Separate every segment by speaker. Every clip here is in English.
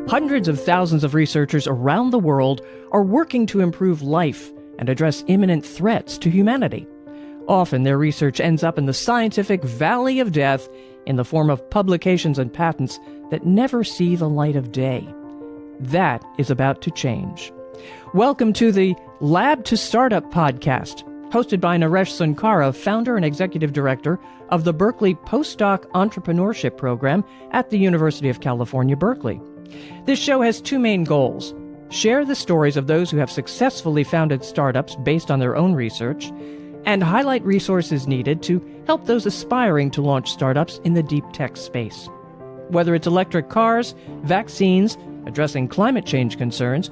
Speaker 1: Hundreds of thousands of researchers around the world are working to improve life and address imminent threats to humanity. Often their research ends up in the scientific valley of death in the form of publications and patents that never see the light of day. That is about to change. Welcome to the Lab to Startup podcast, hosted by Naresh Sunkara, founder and executive director of the Berkeley Postdoc Entrepreneurship Program at the University of California, Berkeley. This show has two main goals: share the stories of those who have successfully founded startups based on their own research, and highlight resources needed to help those aspiring to launch startups in the deep tech space. Whether it's electric cars, vaccines, addressing climate change concerns,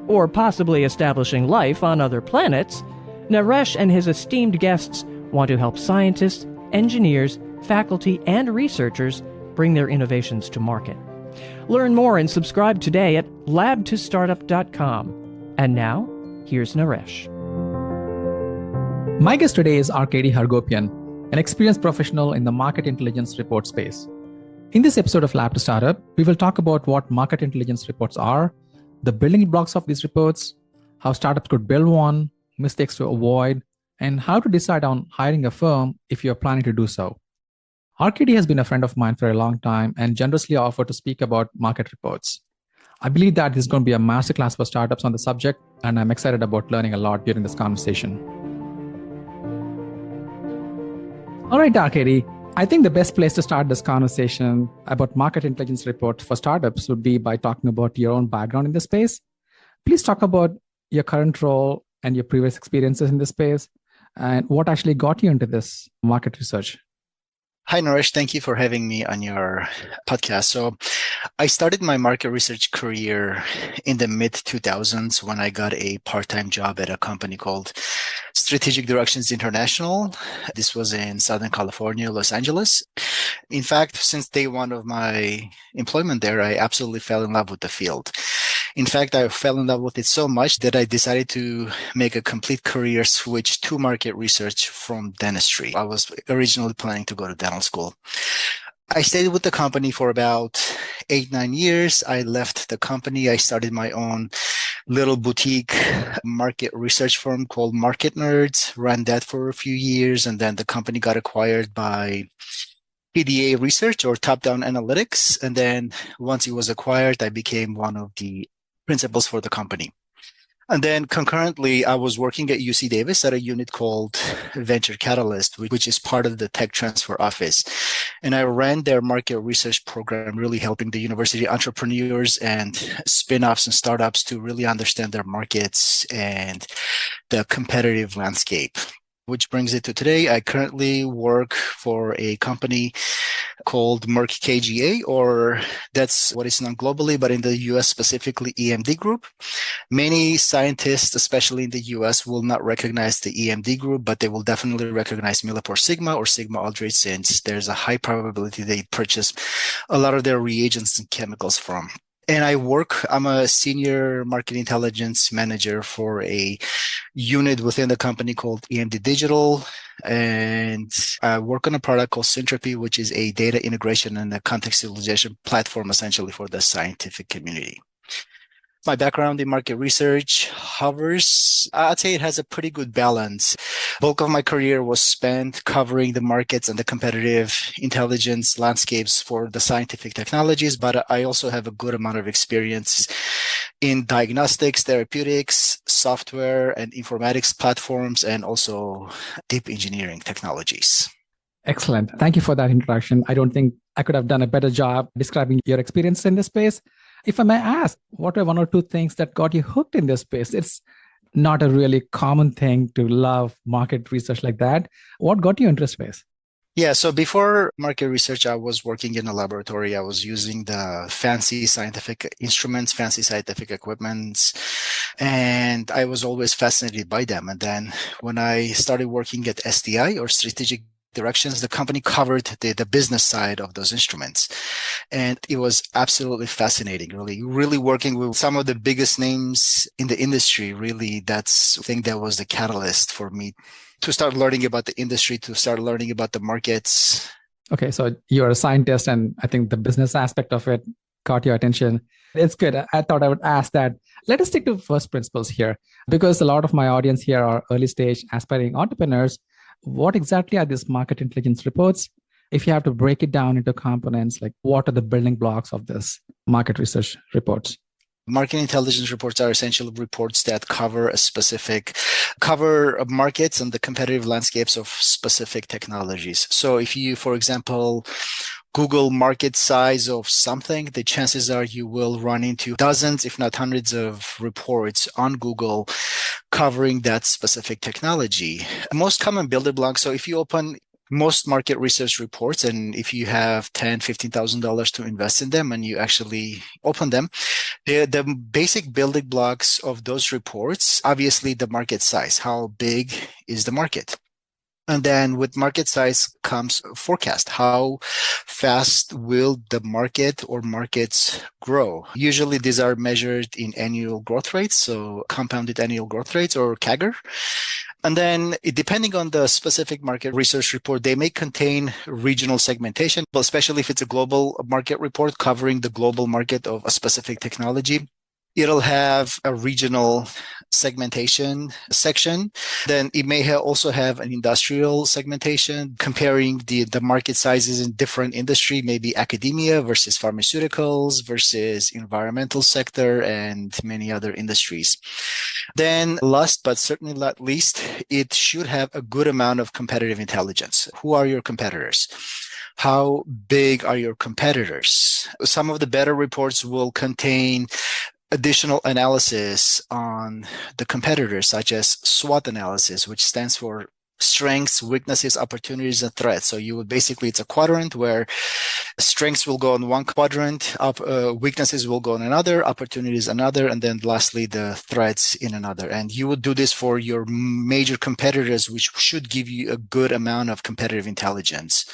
Speaker 1: or possibly establishing life on other planets, Naresh and his esteemed guests want to help scientists, engineers, faculty, and researchers bring their innovations to market. Learn more and subscribe today at labtostartup.com. And now, here's Naresh.
Speaker 2: My guest today is Arkady Hagopian, an experienced professional in the market intelligence report space. In this episode of Lab to Startup, we will talk about what market intelligence reports are, the building blocks of these reports, how startups could build one, mistakes to avoid, and how to decide on hiring a firm if you're planning to do so. Arkady has been a friend of mine for a long time and generously offered to speak about market reports. I believe that this is going to be a masterclass for startups on the subject, and I'm excited about learning a lot during this conversation. All right, Arkady, I think the best place to start this conversation about market intelligence reports for startups would be by talking about your own background in this space. Please talk about your current role and your previous experiences in this space and what actually got you into this market research.
Speaker 3: Hi, Naresh. Thank you for having me on your podcast. So I started my market research career in the mid-2000s when I got a part-time job at a company called Strategic Directions International. This was in Southern California, Los Angeles. In fact, since day one of my employment there, I absolutely fell in love with the field. In fact, I fell in love with it so much that I decided to make a complete career switch to market research from dentistry. I was originally planning to go to dental school. I stayed with the company for about 8-9 years. I left the company. I started my own little boutique market research firm called Market Nerds, ran that for a few years, and then the company got acquired by PDA Research, or Top-Down Analytics. And then once it was acquired, I became one of the principals for the company. And then concurrently, I was working at UC Davis at a unit called Venture Catalyst, which is part of the tech transfer office. And I ran their market research program, really helping the university entrepreneurs and spin-offs and startups to really understand their markets and the competitive landscape. Which brings it to today. I currently work for a company called Merck KGA, or that's what is known globally, but in the US specifically, EMD Group. Many scientists, especially in the US, will not recognize the EMD Group, but they will definitely recognize Millipore Sigma or Sigma Aldrich, since there's a high probability they purchase a lot of their reagents and chemicals from. And I'm a senior market intelligence manager for a unit within the company called EMD Digital. And I work on a product called Syntropy, which is a data integration and a contextualization platform essentially for the scientific community. My background in market research hovers, I'd say it has a pretty good balance. Bulk of my career was spent covering the markets and the competitive intelligence landscapes for the scientific technologies, but I also have a good amount of experience in diagnostics, therapeutics, software, and informatics platforms, and also deep engineering technologies.
Speaker 2: Excellent. Thank you for that introduction. I don't think I could have done a better job describing your experience in this space. If I may ask, what are one or two things that got you hooked in this space? It's not a really common thing to love market research like that. What got you into this space?
Speaker 3: Yeah, so before market research, I was working in a laboratory. I was using the fancy scientific instruments, fancy scientific equipments, and I was always fascinated by them. And then when I started working at SDI, or Strategic Directions, the company covered the business side of those instruments. And it was absolutely fascinating, really working with some of the biggest names in the industry. Really, that's the thing that was the catalyst for me to start learning about the industry, to start learning about the markets.
Speaker 2: Okay, so you're a scientist, and I think the business aspect of it caught your attention. It's good. I thought I would ask that. Let us stick to first principles here, because a lot of my audience here are early stage aspiring entrepreneurs. What exactly are these market intelligence reports? If you have to break it down into components, like what are the building blocks of this market research reports?
Speaker 3: Market intelligence reports are essential reports that cover markets and the competitive landscapes of specific technologies. So if you, for example, Google market size of something, the chances are you will run into dozens, if not hundreds of reports on Google covering that specific technology. Most common building blocks. So if you open most market research reports, and if you have $10,000, $15,000 to invest in them and you actually open them, the basic building blocks of those reports, obviously the market size, how big is the market? And then with market size comes forecast. How fast will the market or markets grow? Usually these are measured in annual growth rates, so compounded annual growth rates or CAGR. And then depending on the specific market research report, they may contain regional segmentation, but especially if it's a global market report covering the global market of a specific technology. It'll have a regional segmentation section. Then it may also have an industrial segmentation comparing the market sizes in different industry, maybe academia versus pharmaceuticals versus environmental sector and many other industries. Then last but certainly not least, it should have a good amount of competitive intelligence. Who are your competitors? How big are your competitors? Some of the better reports will contain additional analysis on the competitors, such as SWOT analysis, which stands for strengths, weaknesses, opportunities, and threats. So it's a quadrant where strengths will go in one quadrant, weaknesses will go in another, opportunities another, and then lastly the threats in another. And you would do this for your major competitors, which should give you a good amount of competitive intelligence.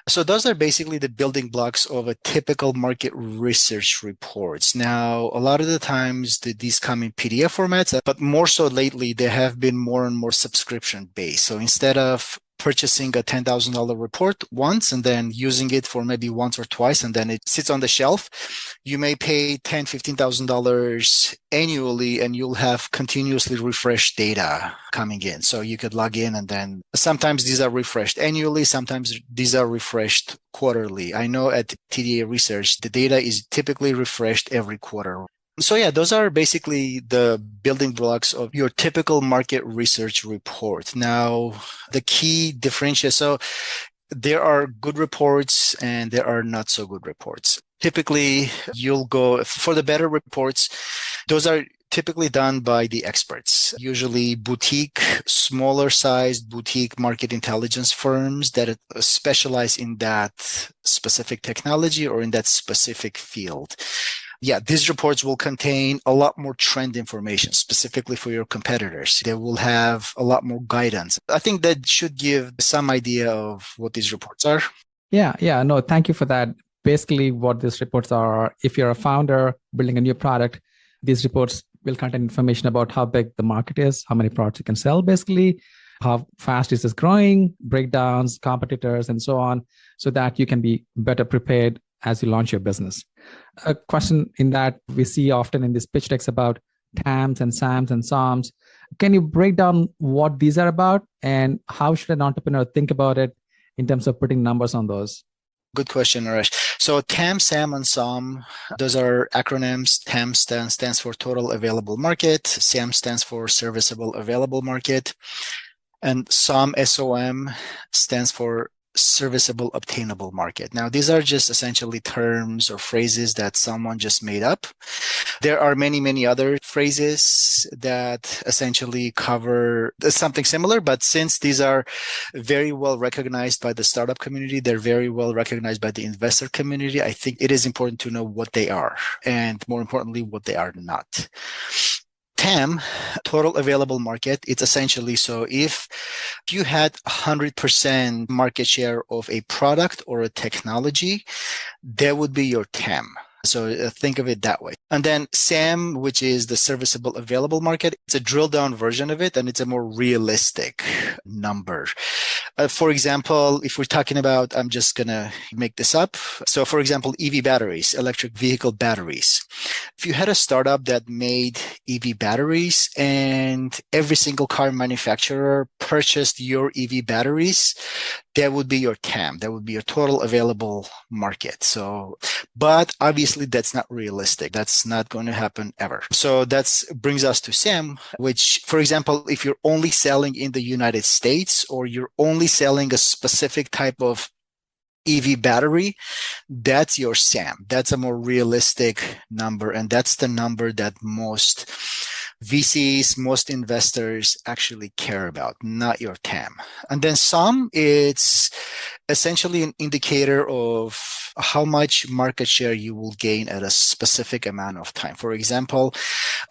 Speaker 3: So those are basically the building blocks of a typical market research reports. Now, a lot of the times these come in PDF formats, but more so lately, they have been more and more subscription based. So instead of purchasing a $10,000 report once and then using it for maybe once or twice and then it sits on the shelf, you may pay $10,000, $15,000 annually and you'll have continuously refreshed data coming in. So you could log in and then sometimes these are refreshed annually, sometimes these are refreshed quarterly. I know at TDA Research, the data is typically refreshed every quarter. So yeah, those are basically the building blocks of your typical market research report. Now, the key differentiator, so there are good reports and there are not so good reports. Typically, you'll go for the better reports. Those are typically done by the experts, usually smaller sized boutique market intelligence firms that specialize in that specific technology or in that specific field. Yeah, these reports will contain a lot more trend information specifically for your competitors. They will have a lot more guidance. I think that should give some idea of what these reports are.
Speaker 2: Yeah. No, thank you for that. Basically, what these reports are, if you're a founder building a new product, these reports will contain information about how big the market is, how many products you can sell, basically, how fast is this growing, breakdowns, competitors, and so on, so that you can be better prepared as you launch your business. A question in that we see often in these pitch decks about TAMs and SAMs and SOMs. Can you break down what these are about and how should an entrepreneur think about it in terms of putting numbers on those?
Speaker 3: Good question, Naresh. So TAM, SAM, and SOM, those are acronyms. TAM stands for Total Available Market. SAM stands for Serviceable Available Market. And SOM, SOM, stands for Serviceable Obtainable Market. Now, these are just essentially terms or phrases that someone just made up. There are many, many other phrases that essentially cover something similar, but since these are very well recognized by the startup community, they're very well recognized by the investor community, I think it is important to know what they are and more importantly, what they are not. TAM, total available market, it's essentially, so if you had 100% market share of a product or a technology, that would be your TAM. So think of it that way. And then SAM, which is the serviceable available market, it's a drill down version of it, and it's a more realistic number. For example, if we're talking about, I'm just going to make this up. So for example, EV batteries, electric vehicle batteries. If you had a startup that made EV batteries and every single car manufacturer purchased your EV batteries, that would be your TAM. That would be your total available market. So, but obviously that's not realistic. That's not going to happen ever. So that brings us to SAM, which, for example, if you're only selling in the United States or you're only selling a specific type of EV battery, that's your SAM. That's a more realistic number. And that's the number that most VCs, most investors actually care about, not your TAM. And then SOM, it's essentially an indicator of how much market share you will gain at a specific amount of time. For example,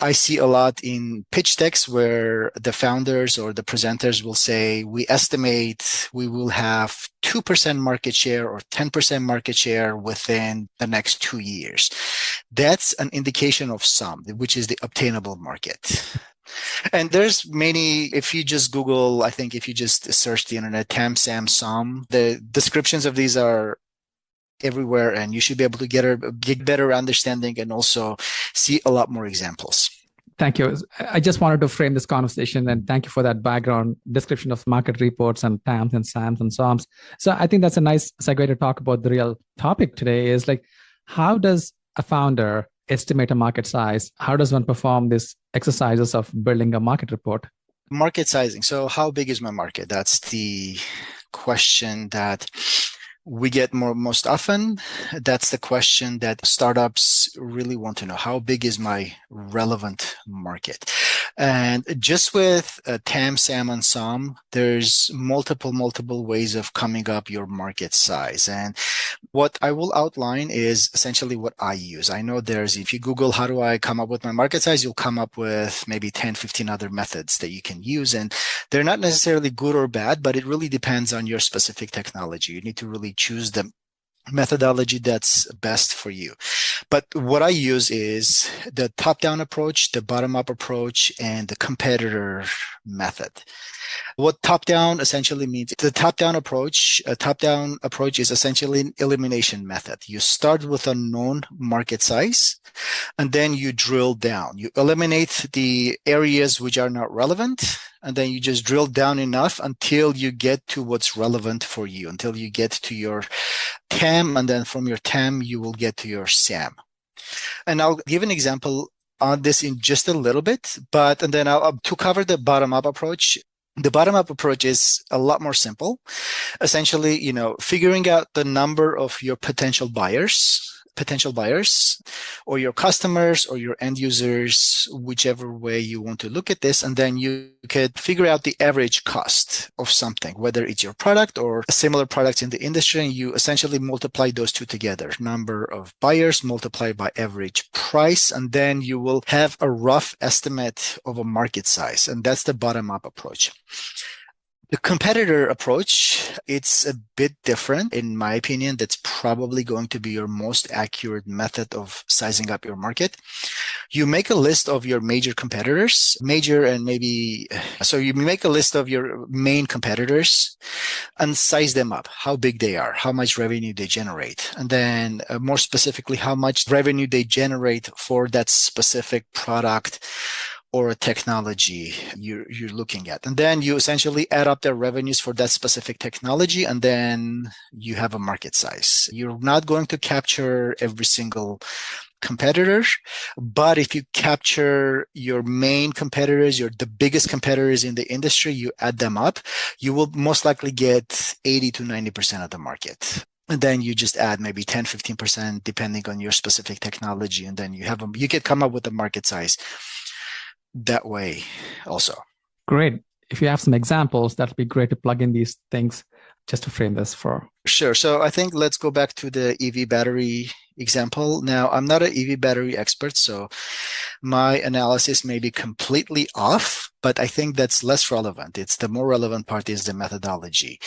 Speaker 3: I see a lot in pitch decks where the founders or the presenters will say, we estimate we will have 2% market share or 10% market share within the next 2 years. That's an indication of SOM, which is the obtainable market. And there's many, if you just Google, I think if you just search the internet, TAM, SAM, SOM, the descriptions of these are everywhere, and you should be able to get a better understanding and also see a lot more examples.
Speaker 2: Thank you. I just wanted to frame this conversation, and thank you for that background description of market reports and TAMs and SAMs and SOMs. So I think that's a nice segue to talk about the real topic today is like, how does a founder estimate a market size? How does one perform these exercises of building a market report?
Speaker 3: Market sizing. So how big is my market? That's the question that we get most often. That's the question that startups really want to know. How big is my relevant market? And just with TAM, SAM, and SOM, there's multiple ways of coming up your market size. And what I will outline is essentially what I use. I know if you Google, how do I come up with my market size? You'll come up with maybe 10, 15 other methods that you can use. And they're not necessarily good or bad, but it really depends on your specific technology. You need to really choose the methodology that's best for you. But what I use is the top-down approach, the bottom-up approach, and the competitor method. What top-down essentially means, the top-down approach is essentially an elimination method. You start with a known market size, and then you drill down. You eliminate the areas which are not relevant, and then you just drill down enough until you get to what's relevant for you, until you get to your TAM, and then from your TAM, you will get to your SAM. And I'll give an example on this in just a little bit, and then to cover the bottom-up approach. The bottom-up approach is a lot more simple. Essentially, figuring out the number of your potential buyers or your customers or your end users, whichever way you want to look at this. And then you could figure out the average cost of something, whether it's your product or similar products in the industry. And you essentially multiply those two together, number of buyers multiplied by average price. And then you will have a rough estimate of a market size. And that's the bottom-up approach. The competitor approach, it's a bit different. In my opinion, that's probably going to be your most accurate method of sizing up your market. You make a list of your major competitors, so you make a list of your main competitors and size them up, how big they are, how much revenue they generate, and then more specifically, how much revenue they generate for that specific product or a technology you're looking at. And then you essentially add up their revenues for that specific technology, and then you have a market size. You're not going to capture every single competitor, but if you capture your main competitors, the biggest competitors in the industry, you add them up, you will most likely get 80 to 90% of the market. And then you just add maybe 10, 15% depending on your specific technology. And then you can come up with a market size that way also.
Speaker 2: Great. If you have some examples, that'll be great to plug in these things just to frame this for.
Speaker 3: Sure. So I think let's go back to the EV battery example. Now, I'm not an EV battery expert, so my analysis may be completely off, but I think that's less relevant. The more relevant part is the methodology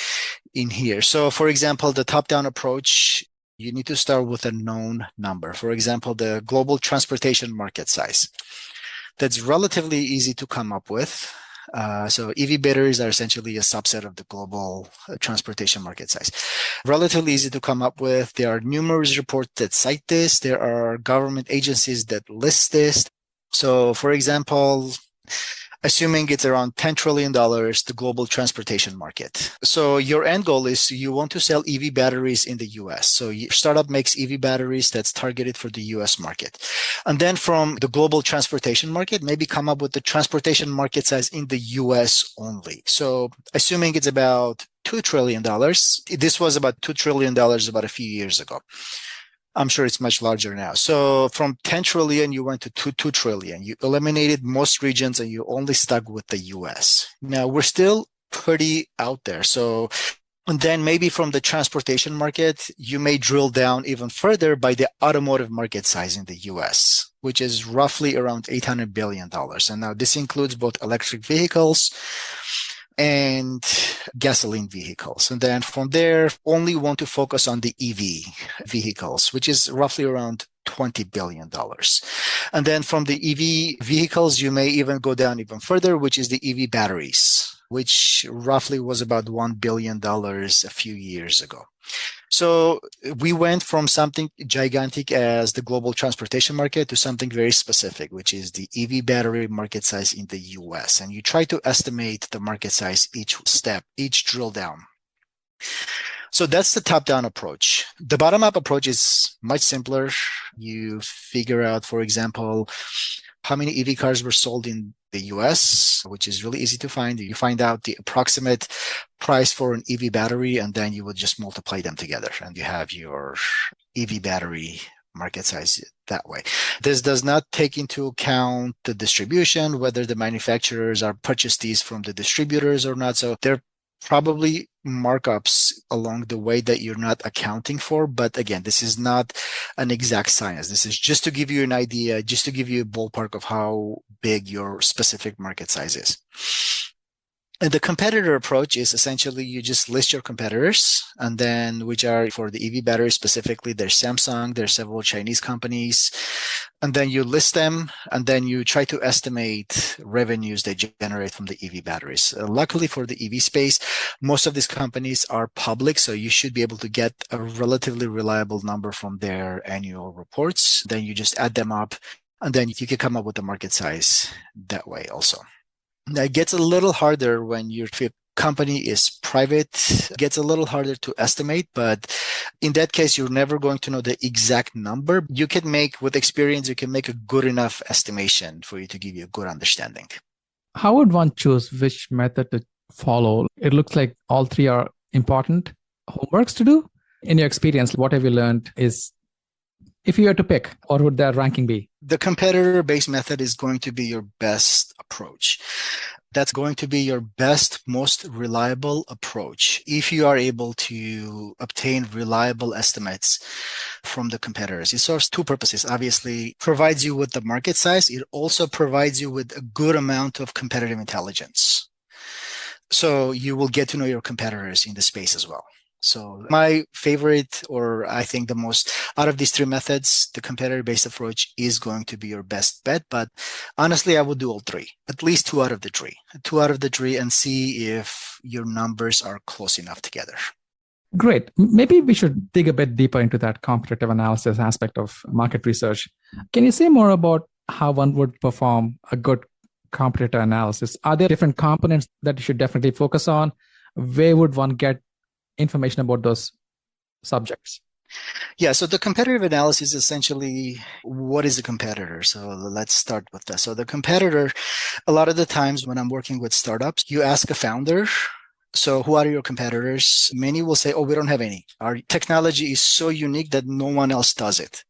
Speaker 3: in here. So for example, the top-down approach, You need to start with a known number. For example, the global transportation market size. That's relatively easy to come up with. So EV batteries are essentially a subset of the global transportation market size. Relatively easy to come up with. There are numerous reports that cite this. There are government agencies that list this. So for example, assuming it's around $10 trillion, the global transportation market. So your end goal is you want to sell EV batteries in the US. So your startup makes EV batteries that's targeted for the US market. And then from the global transportation market, maybe come up with the transportation market size in the US only. So assuming it's about $2 trillion, this was about $2 trillion about a few years ago. I'm sure it's much larger now. So from 10 trillion, you went to 2 trillion. You eliminated most regions and you only stuck with the US. Now we're still pretty out there. So, and then maybe from the transportation market, you may drill down even further by the automotive market size in the US, which is roughly around $800 billion. And now this includes both electric vehicles and gasoline vehicles. And then from there, only want to focus on the EV vehicles, which is roughly around $20 billion. And then from the EV vehicles, you may even go down even further, which is the EV batteries, which roughly was about $1 billion a few years ago. So we went from something gigantic as the global transportation market to something very specific, which is the EV battery market size in the US. And you try to estimate the market size each step, each drill down. So that's the top-down approach. The bottom-up approach is much simpler. You figure out, for example, how many EV cars were sold in the US, which is really easy to find. You find out the approximate price for an EV battery, and then you would just multiply them together, and you have your EV battery market size that way. This does not take into account the distribution, whether the manufacturers are purchased these from the distributors or not. So they're probably markups along the way that you're not accounting for. But again, this is not an exact science. This is just to give you an idea, just to give you a ballpark of how big your specific market size is. And the competitor approach is essentially you just list your competitors, and then which are for the EV battery specifically, there's Samsung, there's several Chinese companies, and then you list them, and then you try to estimate revenues they generate from the EV batteries. Luckily for the EV space, most of these companies are public, so you should be able to get a relatively reliable number from their annual reports. Then you just add them up, and then you can come up with the market size that way also. Now, it gets a little harder when your company is private. It gets a little harder to estimate, but in that case, you're never going to know the exact number. You can make, with experience, you can make a good enough estimation for you to give you a good understanding.
Speaker 2: How would one choose which method to follow? It looks like all three are important homeworks to do. In your experience, what have you learned is, if you had to pick, what would that ranking be?
Speaker 3: The competitor-based method is going to be your best approach. That's going to be your best, most reliable approach if you are able to obtain reliable estimates from the competitors. It serves two purposes. Obviously, provides you with the market size. It also provides you with a good amount of competitive intelligence. So you will get to know your competitors in the space as well. So my favorite, or I think the most out of these three methods, the competitor-based approach is going to be your best bet. But honestly, I would do all three, at least two out of the three, and see if your numbers are close enough together.
Speaker 2: Great. Maybe we should dig a bit deeper into that competitive analysis aspect of market research. Can you say more about how one would perform a good competitor analysis? Are there different components that you should definitely focus on? Where would one get information about those subjects?
Speaker 3: Yeah, so the competitive analysis is essentially, what is a competitor? So let's start with that. So the competitor, a lot of the times when I'm working with startups, you ask a founder, so who are your competitors? Many will say, oh, we don't have any. Our technology is so unique that no one else does it.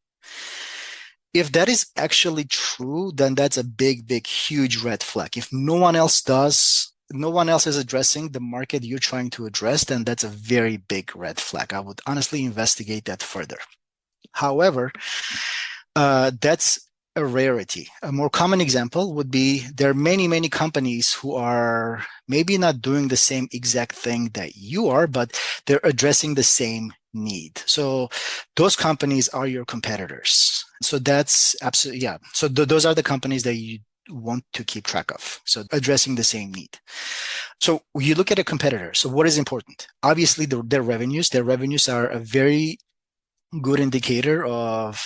Speaker 3: If that is actually true, then that's a big, huge red flag. If no one else is addressing the market you're trying to address, then that's a very big red flag. I would honestly investigate that further. However, that's a rarity. A more common example would be there are many companies who are maybe not doing the same exact thing that you are, but they're addressing the same need. So those companies are your competitors. So that's absolutely, yeah. So those are the companies that you want to keep track of. So addressing the same need. So you look at a competitor. So what is important? Obviously, their revenues. Their revenues are a very good indicator of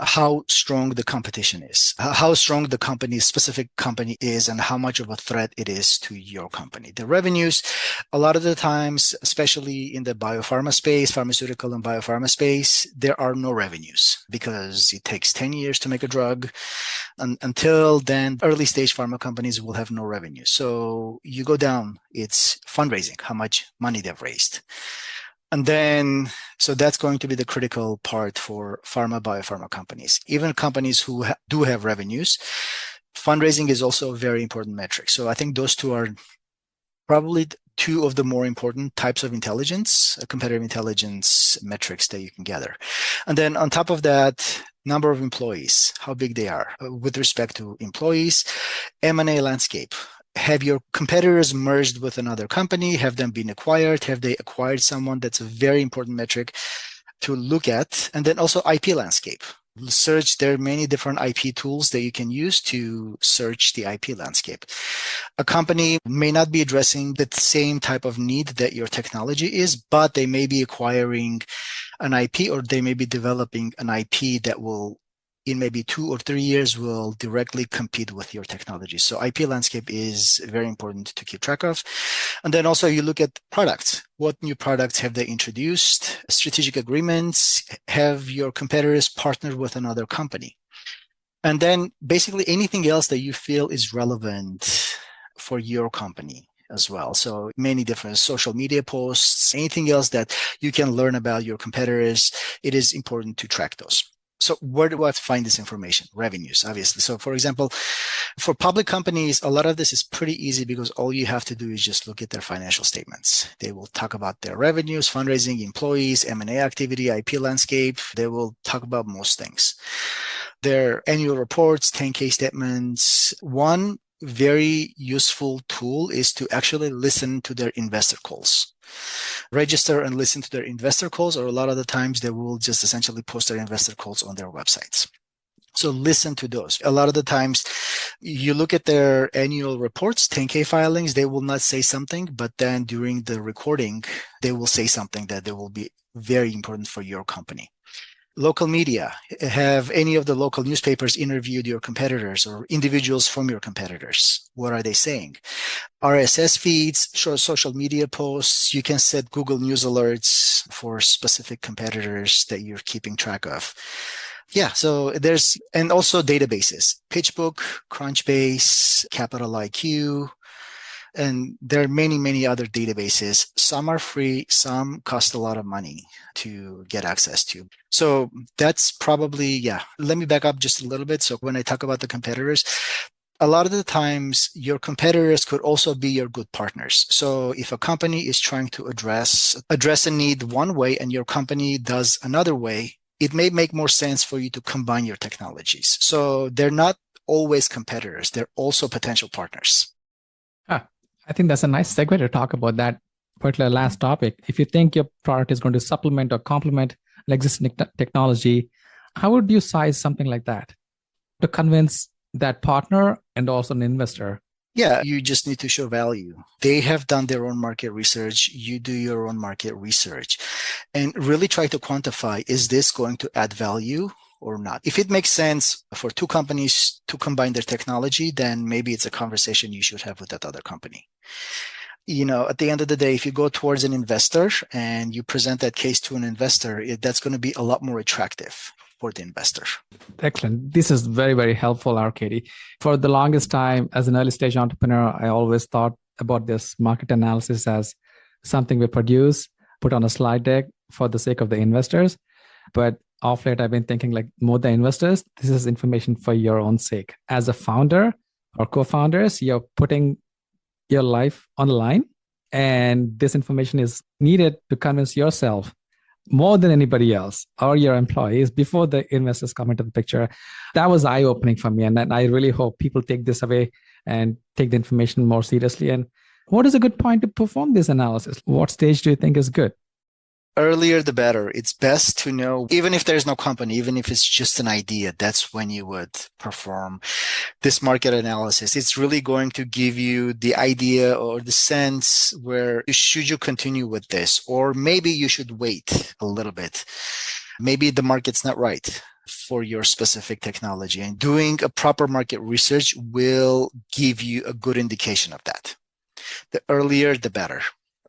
Speaker 3: how strong the competition is, how strong the specific company is, and how much of a threat it is to your company. The revenues, a lot of the times, especially in the biopharma space, pharmaceutical and biopharma space, there are no revenues because it takes 10 years to make a drug. And until then, early stage pharma companies will have no revenue. So you go down, it's fundraising, how much money they've raised. And then, so that's going to be the critical part for biopharma companies. Even companies who do have revenues, fundraising is also a very important metric. So I think those two are probably two of the more important types of intelligence, competitive intelligence metrics that you can gather. And then on top of that, number of employees, how big they are. With respect to employees, M&A landscape. Have your competitors merged with another company? Have them been acquired? Have they acquired someone? That's a very important metric to look at. And then also IP landscape. Search, there are many different IP tools that you can use to search the IP landscape. A company may not be addressing the same type of need that your technology is, but they may be acquiring an IP, or they may be developing an IP that will, in maybe 2 or 3 years, will directly compete with your technology. So IP landscape is very important to keep track of. And then also you look at products. What new products have they introduced? Strategic agreements. Have your competitors partnered with another company? And then basically anything else that you feel is relevant for your company as well. So many different social media posts, anything else that you can learn about your competitors, it is important to track those. So where do I find this information? Revenues, obviously. So for example, for public companies, a lot of this is pretty easy because all you have to do is just look at their financial statements. They will talk about their revenues, fundraising, employees, M&A activity, IP landscape. They will talk about most things. Their annual reports, 10K statements. One very useful tool is to actually listen to their investor calls. Register and listen to their investor calls, or a lot of the times they will just essentially post their investor calls on their websites. So listen to those. A lot of the times you look at their annual reports, 10K filings, they will not say something, but then during the recording, they will say something that will be very important for your company. Local media. Have any of the local newspapers interviewed your competitors or individuals from your competitors? What are they saying? RSS feeds, social media posts. You can set Google News alerts for specific competitors that you're keeping track of. Yeah, so and also databases, PitchBook, Crunchbase, Capital IQ, and there are many, many other databases. Some are free, some cost a lot of money to get access to. So that's probably, yeah. Let me back up just a little bit. So when I talk about the competitors, a lot of the times your competitors could also be your good partners. So if a company is trying to address a need one way and your company does another way, it may make more sense for you to combine your technologies. So they're not always competitors. They're also potential partners.
Speaker 2: I think that's a nice segue to talk about that particular last topic. If you think your product is going to supplement or complement an existing technology, how would you size something like that to convince that partner and also an investor?
Speaker 3: Yeah, you just need to show value. They have done their own market research. You do your own market research and really try to quantify, is this going to add value or not? If it makes sense for two companies to combine their technology, then maybe it's a conversation you should have with that other company. You know, at the end of the day, if you go towards an investor and you present that case to an investor, that's going to be a lot more attractive for the investor.
Speaker 2: Excellent. This is very, very helpful, Arkady. For the longest time, as an early stage entrepreneur, I always thought about this market analysis as something we produce, put on a slide deck for the sake of the investors. But off late, I've been thinking like more than investors, this is information for your own sake. As a founder or co-founders, you're putting your life on the line, and this information is needed to convince yourself more than anybody else or your employees before the investors come into the picture. That was eye-opening for me, and I really hope people take this away and take the information more seriously. And what is a good point to perform this analysis? What stage do you think is good?
Speaker 3: Earlier, the better. It's best to know, even if there's no company, even if it's just an idea, that's when you would perform this market analysis. It's really going to give you the idea or the sense where should you continue with this, or maybe you should wait a little bit. Maybe the market's not right for your specific technology, and doing a proper market research will give you a good indication of that. The earlier, the better.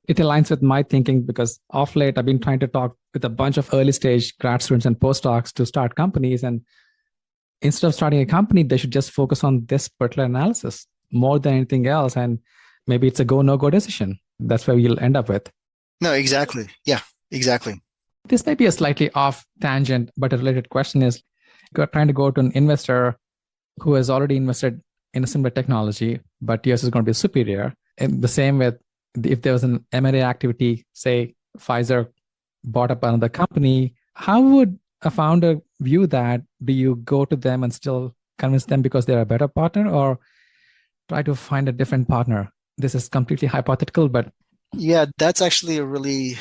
Speaker 2: It aligns with my thinking because of late, I've been trying to talk with a bunch of early stage grad students and postdocs to start companies. And instead of starting a company, they should just focus on this particular analysis more than anything else. And maybe it's a go, no go decision. That's where you'll end up with.
Speaker 3: No, exactly. Yeah, exactly.
Speaker 2: This may be a slightly off tangent, but a related question is you're trying to go to an investor who has already invested in a similar technology, but yours is going to be superior. And the same with if there was an M&A activity, say Pfizer bought up another company, how would a founder view that? Do you go to them and still convince them because they're a better partner, or try to find a different partner? This is completely hypothetical, but
Speaker 3: yeah, that's actually a really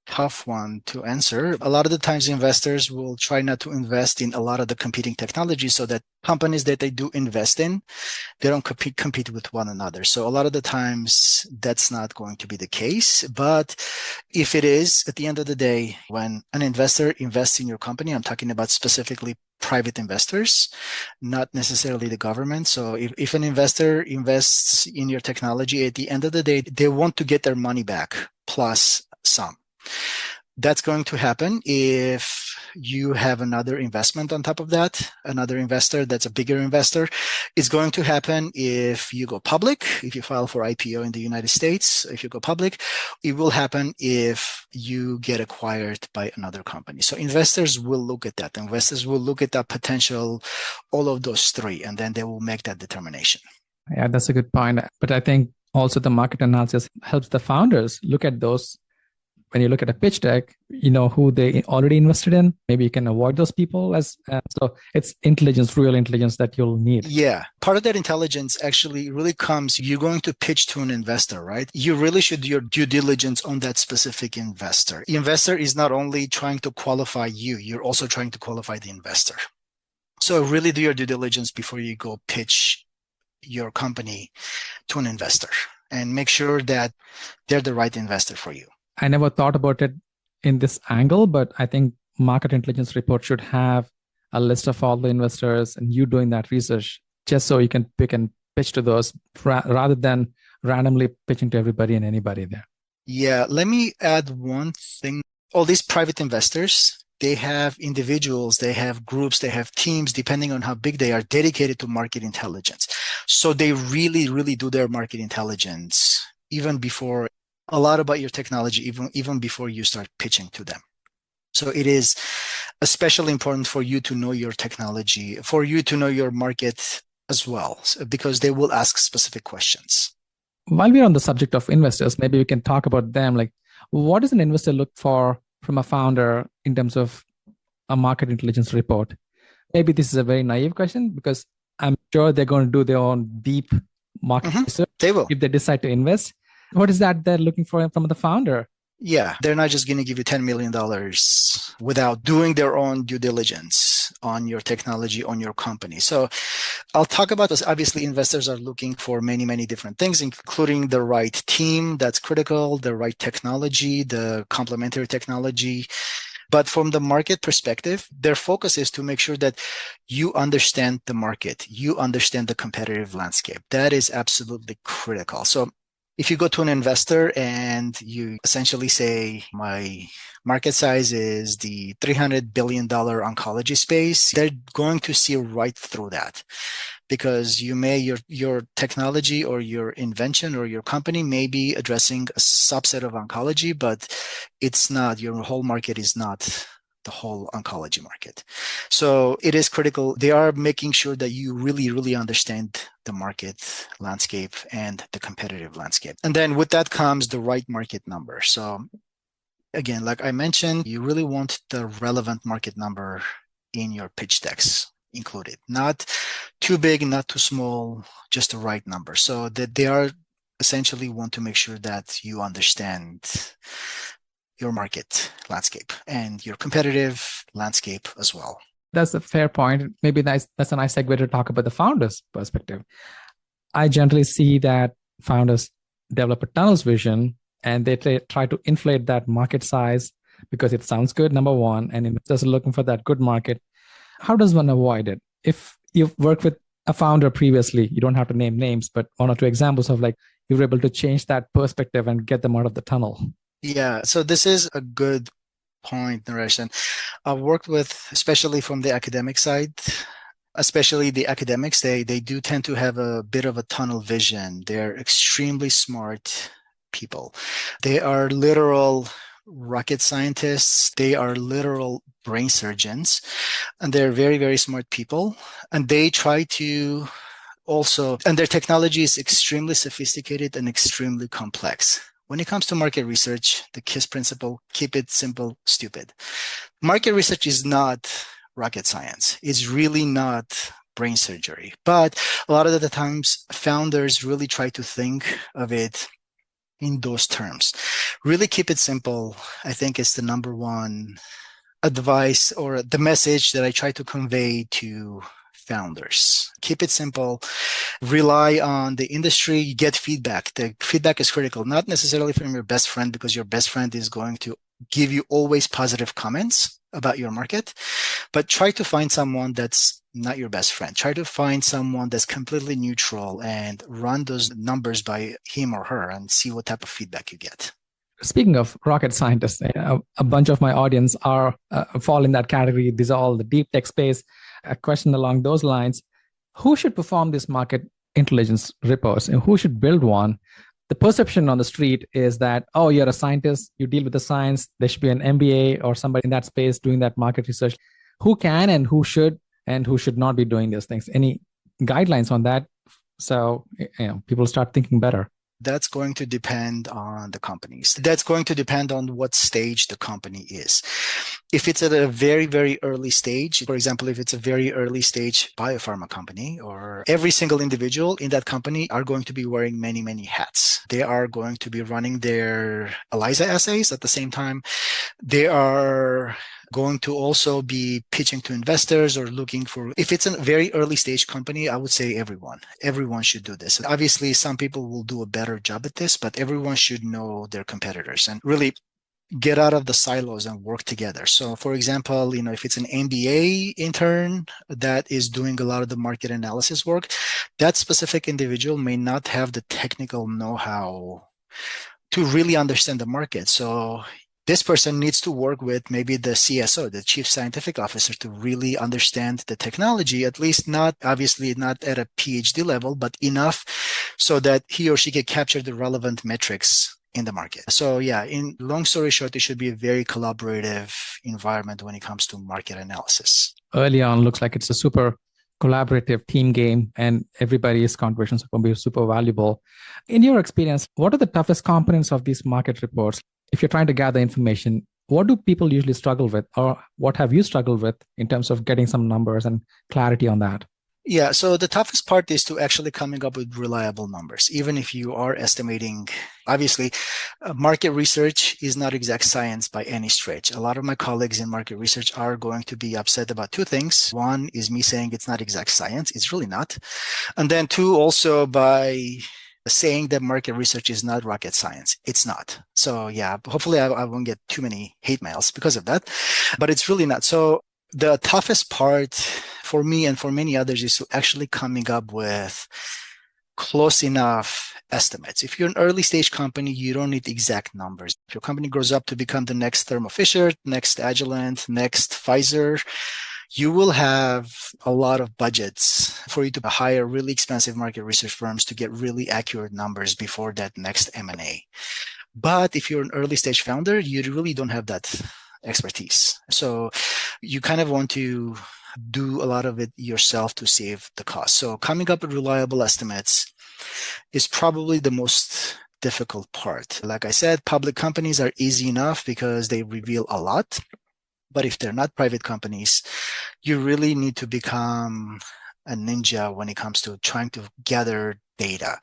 Speaker 3: tough one to answer. A lot of the times investors will try not to invest in a lot of the competing technologies, so that companies that they do invest in, they don't compete with one another. So a lot of the times that's not going to be the case. But if it is, at the end of the day, when an investor invests in your company, I'm talking about specifically private investors, not necessarily the government. So if an investor invests in your technology, at the end of the day, they want to get their money back plus some. That's going to happen if you have another investment on top of that, another investor that's a bigger investor. It's going to happen if you go public, if you file for IPO in the United States, if you go public. It will happen if you get acquired by another company. So investors will look at that. Investors will look at that potential, all of those three, and then they will make that determination.
Speaker 2: yeah, that's a good point. But I think also the market analysis helps the founders look at those. When you look at a pitch deck, you know who they already invested in. Maybe you can avoid those people. So it's intelligence, real intelligence that you'll need.
Speaker 3: Yeah. Part of that intelligence actually really comes, you're going to pitch to an investor, right? You really should do your due diligence on that specific investor. The investor is not only trying to qualify you, you're also trying to qualify the investor. So really do your due diligence before you go pitch your company to an investor, and make sure that they're the right investor for you.
Speaker 2: I never thought about it in this angle, but I think market intelligence report should have a list of all the investors and you doing that research just so you can pick and pitch to those rather than randomly pitching to everybody and anybody there.
Speaker 3: Yeah, let me add one thing. All these private investors, they have individuals, they have groups, they have teams, depending on how big they are, dedicated to market intelligence. So they really, really do their market intelligence even before, a lot about your technology, even before you start pitching to them. So it is especially important for you to know your technology, for you to know your market as well, because they will ask specific questions.
Speaker 2: While we're on the subject of investors, maybe we can talk about them. Like, what does an investor look for from a founder in terms of a market intelligence report? Maybe this is a very naive question because I'm sure they're going to do their own deep market research.
Speaker 3: They will.
Speaker 2: If they decide to invest. What is that they're looking for from the founder?
Speaker 3: Yeah, they're not just going to give you $10 million without doing their own due diligence on your technology, on your company. So I'll talk about this. Obviously, investors are looking for many, many different things, including the right team that's critical, the right technology, the complementary technology. But from the market perspective, their focus is to make sure that you understand the market, you understand the competitive landscape. That is absolutely critical. So if you go to an investor and you essentially say, my market size is the $300 billion oncology space, they're going to see right through that, because your technology or your invention or your company may be addressing a subset of oncology, but it's not, your whole market is not the whole oncology market. So it is critical. They are making sure that you really, really understand the market landscape and the competitive landscape. And then with that comes the right market number. So again, like I mentioned, you really want the relevant market number in your pitch decks included. Not too big, not too small, just the right number. So that they are essentially want to make sure that you understand your market landscape and your competitive landscape as well.
Speaker 2: That's a fair point. Maybe that's a nice segue to talk about the founder's perspective. I generally see that founders develop a tunnel's vision and they try to inflate that market size because it sounds good, number one, and investors are looking for that good market. How does one avoid it? If you've worked with a founder previously, you don't have to name names, but one or two examples of like you were able to change that perspective and get them out of the tunnel.
Speaker 3: Yeah, so this is a good point, Naresh. And I've worked with, especially from the academic side, especially the academics, they do tend to have a bit of a tunnel vision. They're extremely smart people. They are literal rocket scientists. They are literal brain surgeons, and they're very, very smart people. And they try to also, and their technology is extremely sophisticated and extremely complex. When it comes to market research, the KISS principle, keep it simple, stupid. Market research is not rocket science. It's really not brain surgery. But a lot of the times, founders really try to think of it in those terms. Really keep it simple, I think, is the number one advice or the message that I try to convey to founders. Keep it simple. Rely on the industry. Get feedback. The feedback is critical, not necessarily from your best friend, because your best friend is going to give you always positive comments about your market, but try to find someone that's not your best friend. Try to find someone that's completely neutral and run those numbers by him or her and see what type of feedback you get.
Speaker 2: Speaking of rocket scientists, a bunch of my audience are fall in that category. These are all the deep tech space. A question along those lines: who should perform this market intelligence reports, and who should build one? The perception on the street is that, oh, you're a scientist, you deal with the science. There should be an MBA or somebody in that space doing that market research. Who can and who should not be doing these things? Any guidelines on that? So people start thinking better.
Speaker 3: That's going to depend on the companies. That's going to depend on what stage the company is. If it's at a very, very early stage, for example, if it's a very early stage biopharma company, or every single individual in that company are going to be wearing many, many hats. They are going to be running their ELISA assays at the same time. They are going to also be pitching to investors or looking for, if it's a very early stage company, I would say everyone should do this. Obviously, some people will do a better job at this, but everyone should know their competitors and really get out of the silos and work together. So for example, if it's an MBA intern that is doing a lot of the market analysis work, that specific individual may not have the technical know-how to really understand the market. So this person needs to work with maybe the CSO, the Chief Scientific Officer, to really understand the technology, at least obviously not at a PhD level, but enough so that he or she can capture the relevant metrics in the market. So yeah, in long story short, it should be a very collaborative environment when it comes to market analysis.
Speaker 2: Early on, looks like it's a super collaborative team game and everybody's contributions are going to be super valuable. In your experience, what are the toughest components of these market reports? If you're trying to gather information, what do people usually struggle with, or what have you struggled with in terms of getting some numbers and clarity on that?
Speaker 3: Yeah, so the toughest part is to actually coming up with reliable numbers, even if you are estimating. Obviously, market research is not exact science by any stretch. A lot of my colleagues in market research are going to be upset about two things. One is me saying it's not exact science. It's really not. And then two, also by saying that market research is not rocket science. It's not. So yeah, hopefully I won't get too many hate mails because of that, but it's really not. So the toughest part for me and for many others is to actually coming up with close enough estimates. If you're an early stage company, you don't need exact numbers. If your company grows up to become the next Thermo Fisher, next Agilent, next Pfizer, you will have a lot of budgets for you to hire really expensive market research firms to get really accurate numbers before that next M&A. But if you're an early stage founder, you really don't have that expertise. So you kind of want to do a lot of it yourself to save the cost. So coming up with reliable estimates is probably the most difficult part. Like I said, public companies are easy enough because they reveal a lot. But if they're not private companies, you really need to become a ninja when it comes to trying to gather data.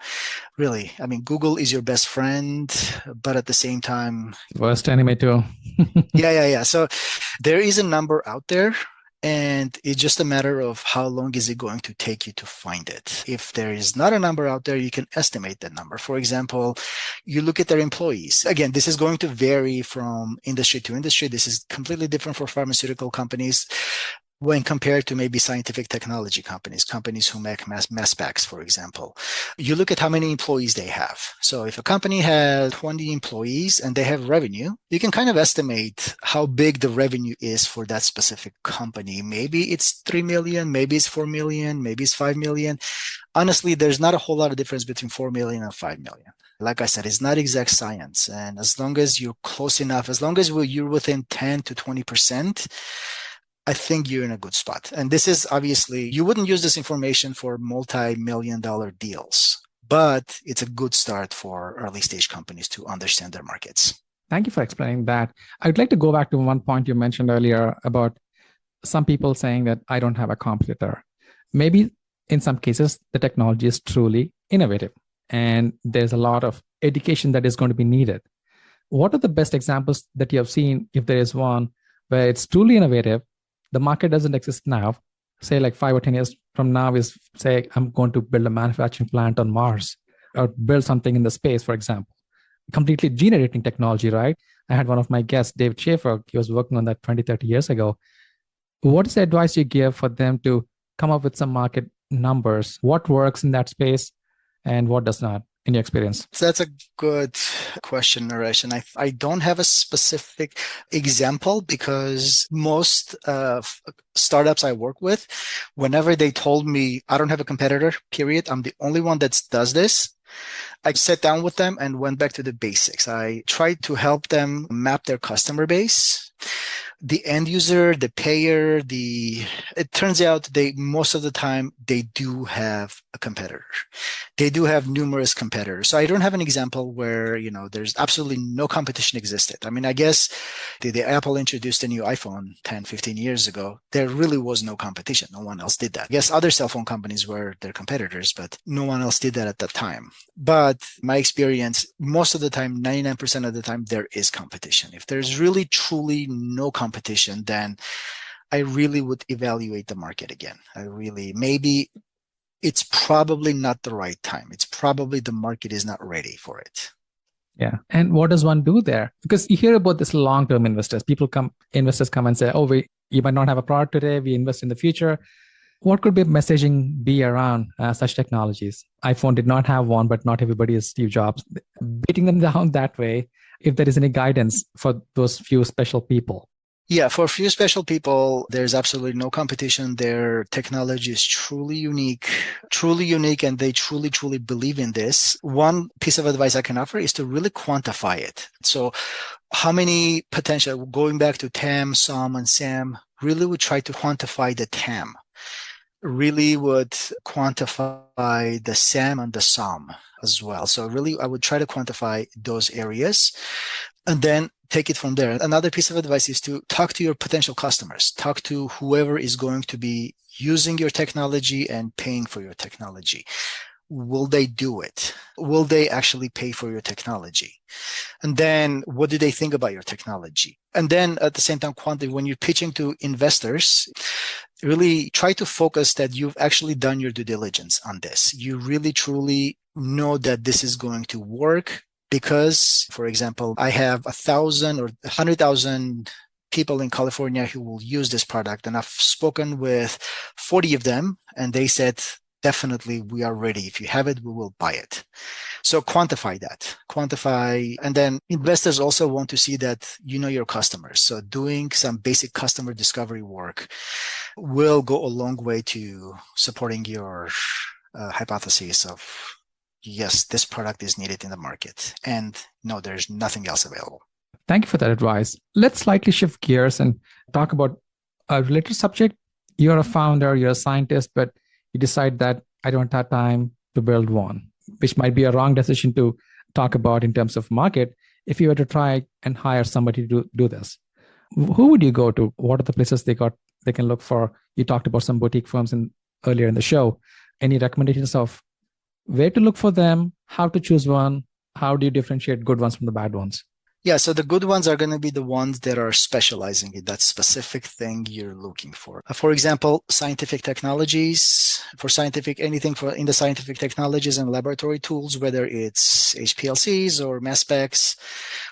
Speaker 3: Really, I mean, Google is your best friend, but at the same time,
Speaker 2: Worst enemy too.
Speaker 3: yeah. So there is a number out there, and it's just a matter of how long is it going to take you to find it. If there is not a number out there, you can estimate that number. For example, you look at their employees. Again, this is going to vary from industry to industry. This is completely different for pharmaceutical companies when compared to maybe scientific technology companies who make mass specs, for example. You look at how many employees they have. So if a company has 20 employees and they have revenue, you can kind of estimate how big the revenue is for that specific company. Maybe it's 3 million, maybe it's 4 million, maybe it's 5 million. Honestly, there's not a whole lot of difference between 4 million and 5 million. Like I said, it's not exact science. And as long as you're close enough, as long as you're within 10 to 20%, I think you're in a good spot. And this is obviously, you wouldn't use this information for multi-million-dollar deals, but it's a good start for early stage companies to understand their markets.
Speaker 2: Thank you for explaining that. I'd like to go back to one point you mentioned earlier about some people saying that I don't have a competitor. Maybe in some cases, the technology is truly innovative and there's a lot of education that is going to be needed. What are the best examples that you have seen, if there is one, where it's truly innovative? The market doesn't exist now, say like 5 or 10 years from now is say, I'm going to build a manufacturing plant on Mars or build something in the space, for example. Completely gene editing technology, right? I had one of my guests, David Schaefer, he was working on that 20, 30 years ago. What is the advice you give for them to come up with some market numbers? What works in that space and what does not? In your experience?
Speaker 3: That's a good question, Naresh. And I don't have a specific example because most startups I work with, whenever they told me I don't have a competitor, period, I'm the only one that does this, I sat down with them and went back to the basics. I tried to help them map their customer base. The end user, the payer, it turns out most of the time they do have a competitor. They do have numerous competitors. So I don't have an example where, there's absolutely no competition existed. I mean, I guess the Apple introduced a new iPhone 10, 15 years ago. There really was no competition. No one else did that. I guess other cell phone companies were their competitors, but no one else did that at that time. But my experience, most of the time, 99% of the time, there is competition. If there's really, truly no competition, then I really would evaluate the market again. Maybe it's probably not the right time. It's probably the market is not ready for it.
Speaker 2: Yeah. And what does one do there? Because you hear about this long-term investors. Investors come and say, oh, you might not have a product today. We invest in the future. What could be messaging be around such technologies? iPhone did not have one, but not everybody is Steve Jobs. Beating them down that way, if there is any guidance for those few special people.
Speaker 3: Yeah, for a few special people, there's absolutely no competition. Their technology is truly unique, and they truly, truly believe in this. One piece of advice I can offer is to really quantify it. So how many potential, going back to TAM, SOM, and SAM, really would try to quantify the TAM. Really would quantify the SAM and the SOM as well. So really, I would try to quantify those areas and then take it from there. Another piece of advice is to talk to your potential customers. Talk to whoever is going to be using your technology and paying for your technology. Will they do it? Will they actually pay for your technology? And then what do they think about your technology? And then at the same time, when you're pitching to investors, really try to focus that you've actually done your due diligence on this. You really, truly know that this is going to work because, for example, I have 1,000 or 100,000 people in California who will use this product. And I've spoken with 40 of them and they said, definitely, we are ready. If you have it, we will buy it. So quantify that. And then investors also want to see that you know your customers. So doing some basic customer discovery work will go a long way to supporting your hypothesis of, yes, this product is needed in the market. And no, there's nothing else available.
Speaker 2: Thank you for that advice. Let's slightly shift gears and talk about a related subject. You're a founder, you're a scientist, but you decide that I don't have time to build one, which might be a wrong decision to talk about in terms of market. If you were to try and hire somebody to do this, who would you go to? What are the places they can look for? You talked about some boutique firms earlier in the show. Any recommendations of where to look for them, how to choose one, how do you differentiate good ones from the bad ones?
Speaker 3: Yeah, so the good ones are going to be the ones that are specializing in that specific thing you're looking for. For example, scientific technologies, anything for in the scientific technologies and laboratory tools, whether it's HPLCs or mass specs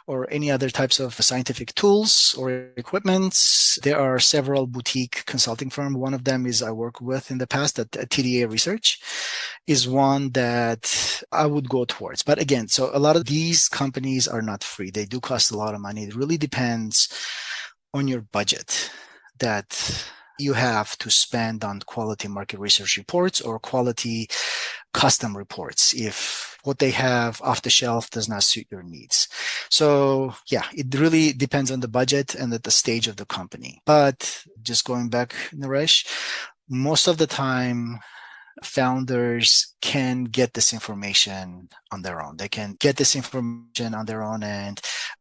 Speaker 3: or any other types of scientific tools or equipments. There are several boutique consulting firms. One of them is I worked with in the past at TDA Research is one that I would go towards. But again, so a lot of these companies are not free. They do cost a lot of money. It really depends on your budget that you have to spend on quality market research reports or quality custom reports if what they have off the shelf does not suit your needs. So yeah, it really depends on the budget and at the stage of the company. But just going back, Naresh, most of the time, founders can get this information on their own. They can get this information on their own, and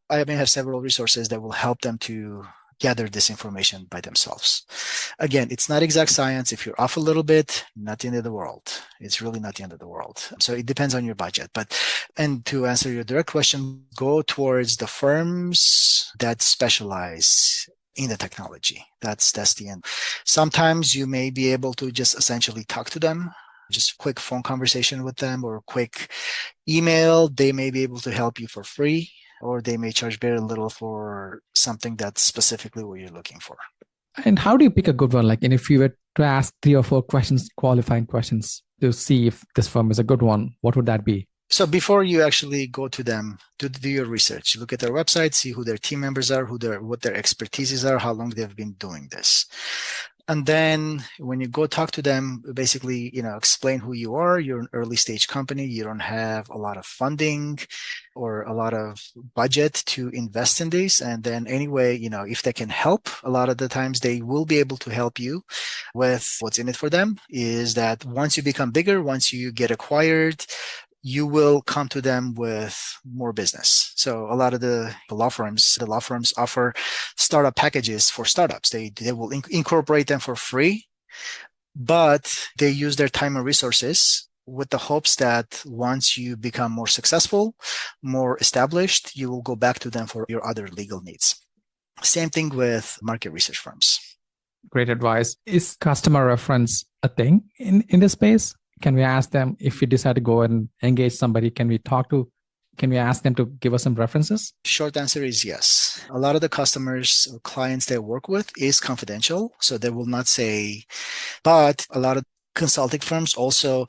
Speaker 3: I may have several resources that will help them to gather this information by themselves. Again, it's not exact science. If you're off a little bit, not the end of the world. It's really not the end of the world. So it depends on your budget. And to answer your direct question, go towards the firms that specialize in the technology. That's the end. Sometimes you may be able to just essentially talk to them, just a quick phone conversation with them or a quick email. They may be able to help you for free, or they may charge very little for something that's specifically what you're looking for.
Speaker 2: And how do you pick a good one? Like, and if you were to ask 3 or 4 questions, qualifying questions to see if this firm is a good one, what would that be?
Speaker 3: So before you actually go to them, do your research. Look at their website, see who their team members are, what their expertises are, how long they've been doing this. And then when you go talk to them, basically, explain who you are. You're an early stage company. You don't have a lot of funding or a lot of budget to invest in this. And then anyway, if they can help, a lot of the times they will be able to help you with what's in it for them is that once you become bigger, once you get acquired, you will come to them with more business. So a lot of the law firms offer startup packages for startups. They will incorporate them for free, but they use their time and resources with the hopes that once you become more successful, more established, you will go back to them for your other legal needs. Same thing with market research firms.
Speaker 2: Great advice. Is customer reference a thing in this space? Can we ask them if we decide to go and engage somebody? Can we ask them to give us some references?
Speaker 3: Short answer is yes. A lot of the customers or clients they work with is confidential, so they will not say, but a lot of consulting firms also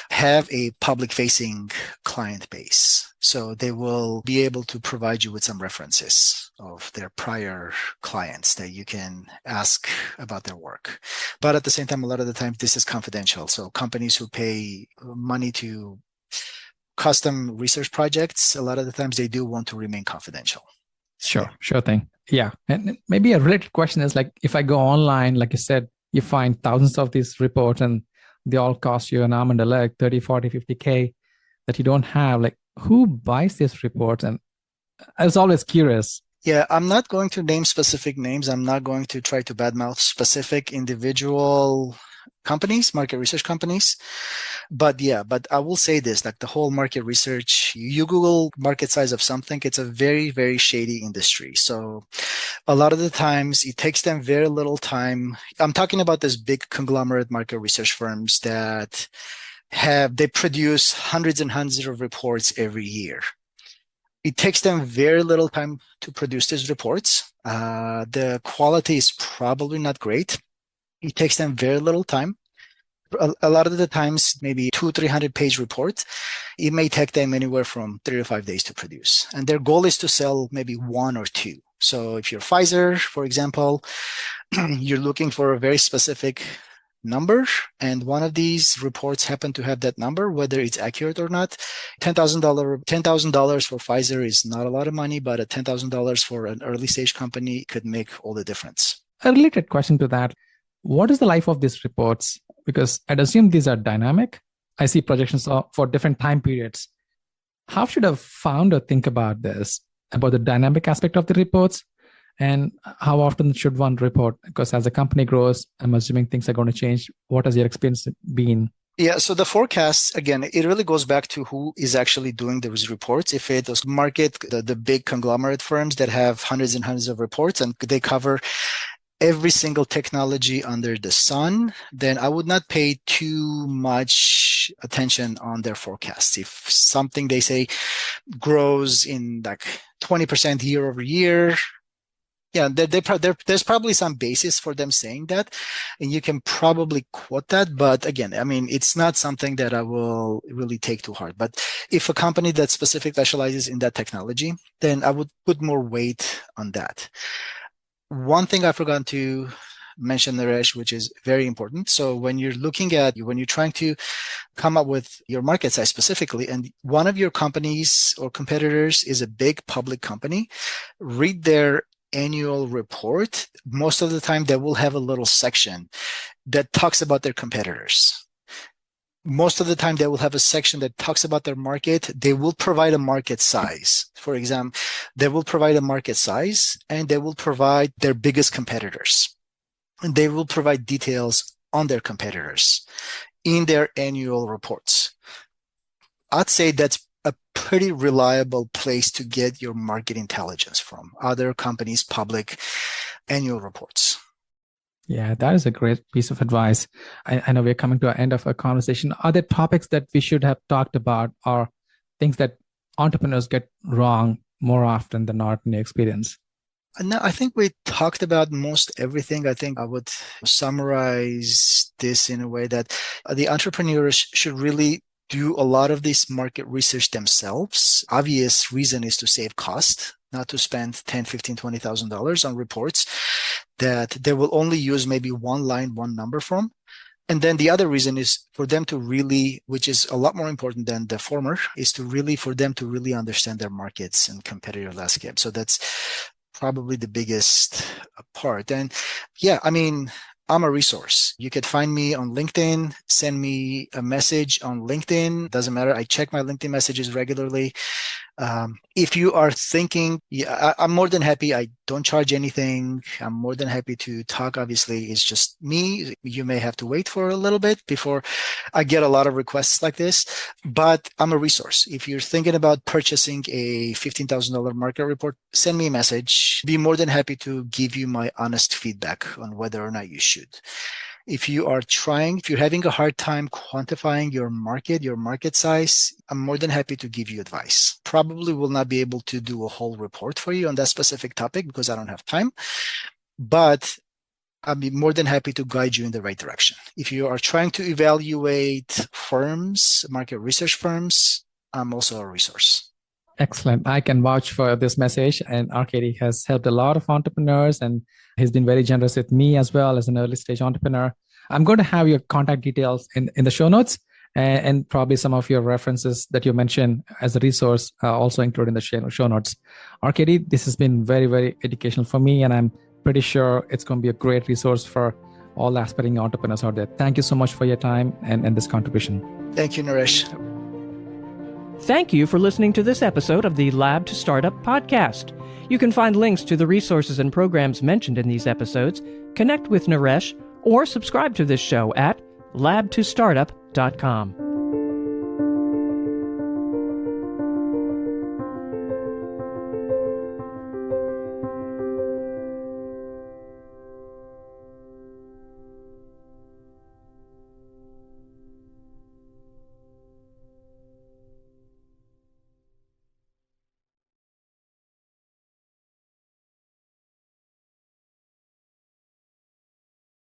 Speaker 3: have a public-facing client base. So they will be able to provide you with some references of their prior clients that you can ask about their work. But at the same time, a lot of the time, this is confidential. So companies who pay money to custom research projects, a lot of the times they do want to remain confidential.
Speaker 2: Sure thing. Yeah. And maybe a related question is like, if I go online, like you said, you find thousands of these reports and they all cost you an arm and a leg, 30, 40, 50K that you don't have. Like, who buys these reports? And I was always curious.
Speaker 3: Yeah, I'm not going to name specific names. I'm not going to try to badmouth specific individual companies, market research companies. But I will say this, like the whole market research, you Google market size of something, it's a very, very shady industry. So a lot of the times it takes them very little time. I'm talking about this big conglomerate market research firms that they produce hundreds and hundreds of reports every year. It takes them very little time to produce these reports. The quality is probably not great. It takes them very little time. A lot of the times, maybe 200-300 page report, it may take them anywhere from 3 to 5 days to produce. And their goal is to sell maybe 1 or 2. So if you're Pfizer, for example, you're looking for a very specific number, and one of these reports happen to have that number, whether it's accurate or not. $10,000 for Pfizer is not a lot of money, but $10,000 for an early stage company could make all the difference.
Speaker 2: A related question to that, what is the life of these reports? Because I'd assume these are dynamic. I see projections for different time periods. How should a founder think about this, about the dynamic aspect of the reports? And how often should one report? Because as the company grows, I'm assuming things are going to change. What has your experience been?
Speaker 3: Yeah, so the forecasts, again, it really goes back to who is actually doing those reports. If it was the big conglomerate firms that have hundreds and hundreds of reports and they cover every single technology under the sun, then I would not pay too much attention on their forecasts. If something they say grows in like 20% year over year, yeah, there's probably some basis for them saying that, and you can probably quote that. But again, I mean, it's not something that I will really take to heart. But if a company that specifically specializes in that technology, then I would put more weight on that. One thing I forgot to mention, Naresh, which is very important. So when you're trying to come up with your market size specifically, and one of your companies or competitors is a big public company, read their annual report. Most of the time they will have a little section that talks about their competitors. Most of the time they will have a section that talks about their market. They will provide a market size. For example, they will provide a market size and they will provide their biggest competitors. And they will provide details on their competitors in their annual reports. I'd say that's a pretty reliable place to get your market intelligence from, other companies' public annual reports.
Speaker 2: Yeah, that is a great piece of advice. I know we're coming to the end of our conversation. Are there topics that we should have talked about or things that entrepreneurs get wrong more often than not in your experience?
Speaker 3: No, I think we talked about most everything. I think I would summarize this in a way that the entrepreneurs should really do a lot of this market research themselves. Obvious reason is to save cost, not to spend $10,000, $15,000, $20,000 on reports that they will only use maybe one line, one number from. And then the other reason is for them to really, which is a lot more important than the former, is for them to really understand their markets and competitive landscape. So that's probably the biggest part. And yeah, I mean, I'm a resource. You could find me on LinkedIn, send me a message on LinkedIn. Doesn't matter. I check my LinkedIn messages regularly. If you are thinking, I'm more than happy. I don't charge anything. I'm more than happy to talk. Obviously, it's just me. You may have to wait for a little bit before I get a lot of requests like this, but I'm a resource. If you're thinking about purchasing a $15,000 market report, send me a message. Be more than happy to give you my honest feedback on whether or not you should. If you're having a hard time quantifying your market size, I'm more than happy to give you advice. Probably will not be able to do a whole report for you on that specific topic because I don't have time, but I'd be more than happy to guide you in the right direction. If you are trying to evaluate firms, market research firms, I'm also a resource.
Speaker 2: Excellent. I can vouch for this message. And Arkady has helped a lot of entrepreneurs and he's been very generous with me as well as an early stage entrepreneur. I'm going to have your contact details in the show notes and probably some of your references that you mentioned as a resource also included in the show notes. Arkady, this has been very, very educational for me. And I'm pretty sure it's going to be a great resource for all aspiring entrepreneurs out there. Thank you so much for your time and this contribution.
Speaker 3: Thank you, Naresh.
Speaker 1: Thank you for listening to this episode of the Lab to Startup podcast. You can find links to the resources and programs mentioned in these episodes, connect with Naresh, or subscribe to this show at labtostartup.com.